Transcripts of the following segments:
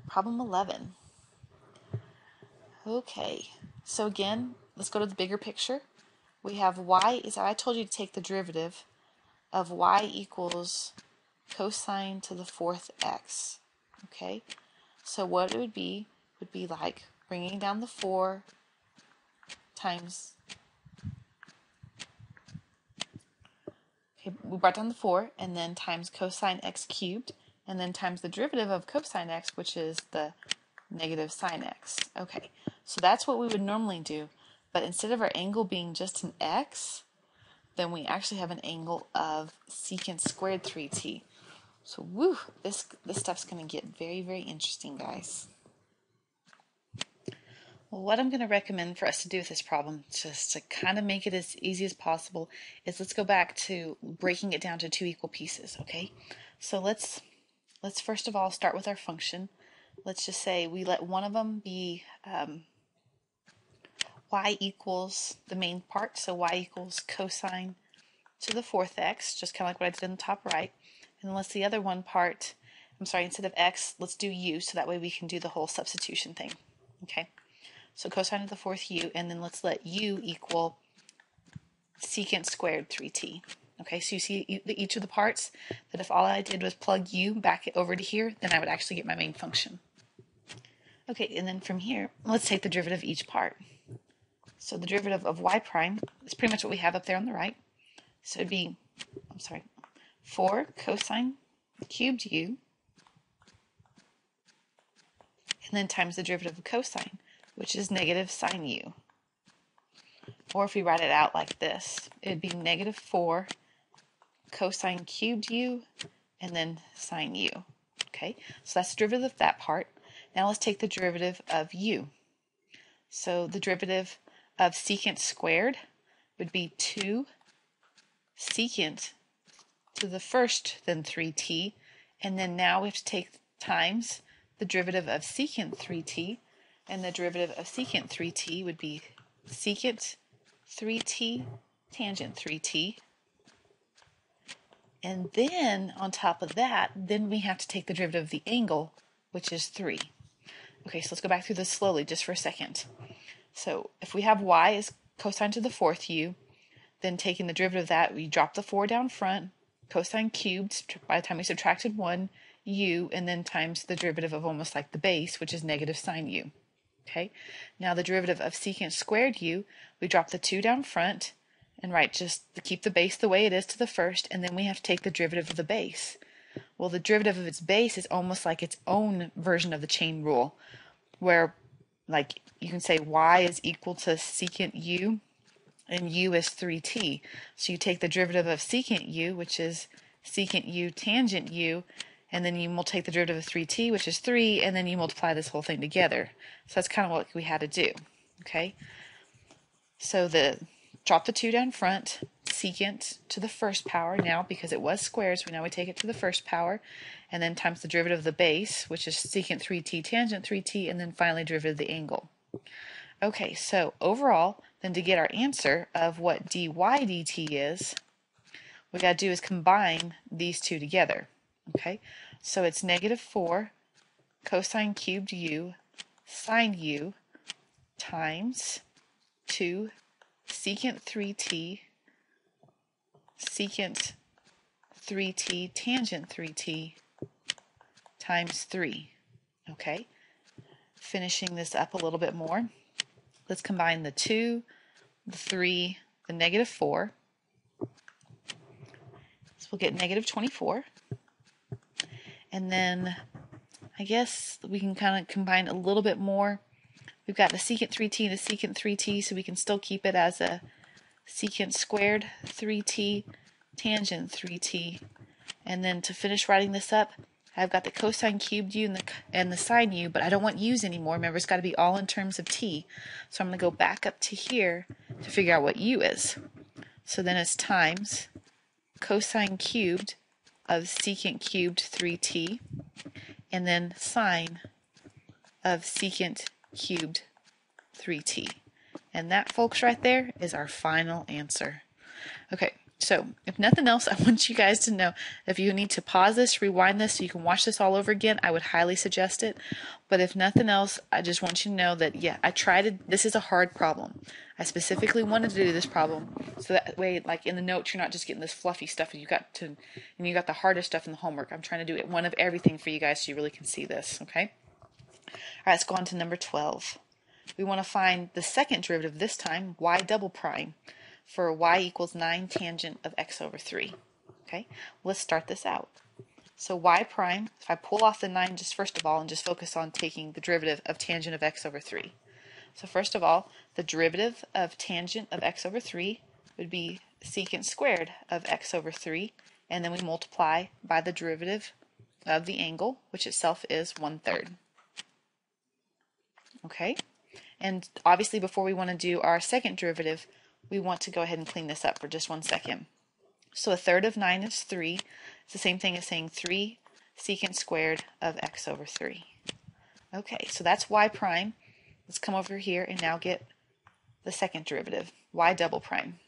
Problem 11. Okay, so again, let's go to the bigger picture. We have y is, I told you to take the derivative of y equals cosine to the fourth x. Okay, so what it would be like bringing down the 4 times, okay, we brought down the 4 and then times cosine x cubed and then times the derivative of cosine x, which is the negative sine x. Okay, so that's what we would normally do, but instead of our angle being just an x, then we actually have an angle of secant squared 3t. So woo, this stuff's going to get very, very interesting, guys. Well, what I'm going to recommend for us to do with this problem, just to kind of make it as easy as possible, is let's go back to breaking it down to 2 equal pieces, okay? So let's first of all start with our function. Let's just say we let one of them be y equals the main part, so y equals cosine to the fourth x, just kind of like what I did in the top right. And then let's the other one part, I'm sorry, instead of x, let's do u, so that way we can do the whole substitution thing. Okay, so cosine to the fourth u, and then let's let u equal secant squared 3t. Okay, so you see each of the parts, that if all I did was plug u back over to here, then I would actually get my main function. Okay, and then from here, let's take the derivative of each part. So the derivative of y prime is pretty much what we have up there on the right. So it'd be, 4 cosine cubed u, and then times the derivative of cosine, which is negative sine u. Or if we write it out like this, it'd be negative 4 cosine cubed u, and then sine u. Okay, so that's the derivative of that part. Now let's take the derivative of u. So the derivative of secant squared would be 2 secant to the first then 3t, and then now we have to take times the derivative of secant 3t, and the derivative of secant 3t would be secant 3t tangent 3t. And then on top of that, then we have to take the derivative of the angle, which is 3. Okay, so let's go back through this slowly just for a second. So if we have y as cosine to the fourth u, then taking the derivative of that, we drop the 4 down front, cosine cubed by the time we subtracted 1, u, and then times the derivative of almost like the base, which is negative sine u. Okay, now the derivative of secant squared u, we drop the 2 down front, and just to keep the base the way it is to the first, and then we have to take the derivative of the base. Well, the derivative of its base is almost like its own version of the chain rule, where like you can say y is equal to secant u, and u is 3t. So you take the derivative of secant u, which is secant u tangent u, and then you will take the derivative of 3t, which is 3, and then you multiply this whole thing together. So that's kind of what we had to do. Okay, so drop the 2 down front, secant to the first power now, because it was squared, so now we take it to the first power, and then times the derivative of the base, which is secant 3t tangent 3t, and then finally derivative of the angle. Okay, so overall, then to get our answer of what dy dt is, what we got to do is combine these two together. Okay, so it's negative 4 cosine cubed u sine u times 2 secant 3t secant 3t tangent 3t times 3. Okay, finishing this up a little bit more, let's combine the 2, the 3, the negative 4. So we'll get negative 24. And then I guess we can kind of combine a little bit more. We've got the secant 3t and the secant 3t, so we can still keep it as a secant squared 3t tangent 3t. And then to finish writing this up, I've got the cosine cubed u and the sine u, but I don't want u's anymore. Remember, it's got to be all in terms of t. So I'm going to go back up to here to figure out what u is. So then it's times cosine cubed of secant cubed 3t, and then sine of secant cubed 3t. And that, folks, right there is our final answer. Okay, So if nothing else, I want you guys to know, if you need to pause this, rewind this so you can watch this all over again, I would highly suggest it. But if nothing else, I just want you to know that, yeah, this is a hard problem. I specifically wanted to do this problem so that way, like in the notes, you're not just getting this fluffy stuff and you got the hardest stuff in the homework. I'm trying to do it one of everything for you guys so you really can see this, okay? All right, let's go on to number 12. We want to find the second derivative this time, y double prime, for y equals 9 tangent of x over 3. Okay, let's start this out. So y prime, if I pull off the 9 just first of all and just focus on taking the derivative of tangent of x over 3. So first of all, the derivative of tangent of x over 3 would be secant squared of x over 3, and then we multiply by the derivative of the angle, which itself is 1/3. Okay? And obviously before we want to do our second derivative, we want to go ahead and clean this up for just 1 second. So 1/3 of 9 is 3. It's the same thing as saying 3 secant squared of x over 3. Okay, so that's y prime. Let's come over here and now get the second derivative, y double prime.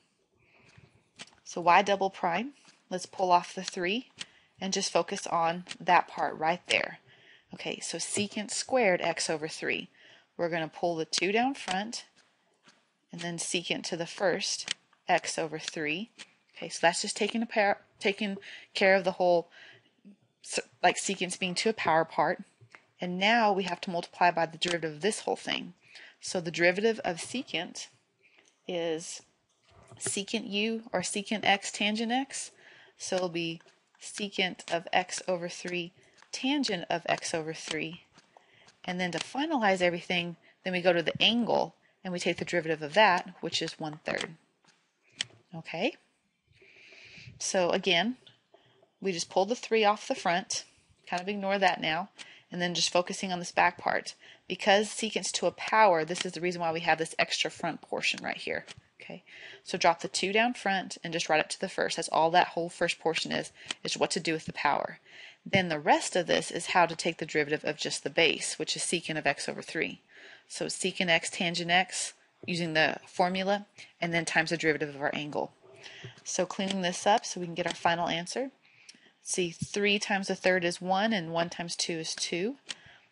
So y double prime, let's pull off the 3 and just focus on that part right there. Okay, so secant squared x over 3. We're going to pull the 2 down front and then secant to the first x over 3. Okay, so that's just taking care of the whole, like secants being to a power part. And now we have to multiply by the derivative of this whole thing. So the derivative of secant is secant u, or secant x tangent x. So it'll be secant of x over 3 tangent of x over 3. And then to finalize everything, then we go to the angle and we take the derivative of that, which is 1/3. Okay? So again, we just pull the 3 off the front, kind of ignore that now, and then just focusing on this back part. Because secant's to a power, this is the reason why we have this extra front portion right here. Okay, so drop the 2 down front and just write it to the first. That's all that whole first portion is what to do with the power. Then the rest of this is how to take the derivative of just the base, which is secant of x over 3. So secant x tangent x, using the formula, and then times the derivative of our angle. So cleaning this up so we can get our final answer. Let's see, 3 times 1/3 is 1, and 1 times 2 is 2.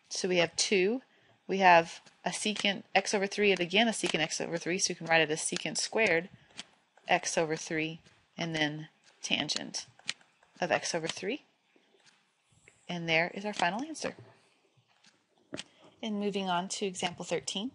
So we have 2. We have a secant x over 3, and again a secant x over 3, so you can write it as secant squared x over 3, and then tangent of x over 3. And there is our final answer. And moving on to example 13.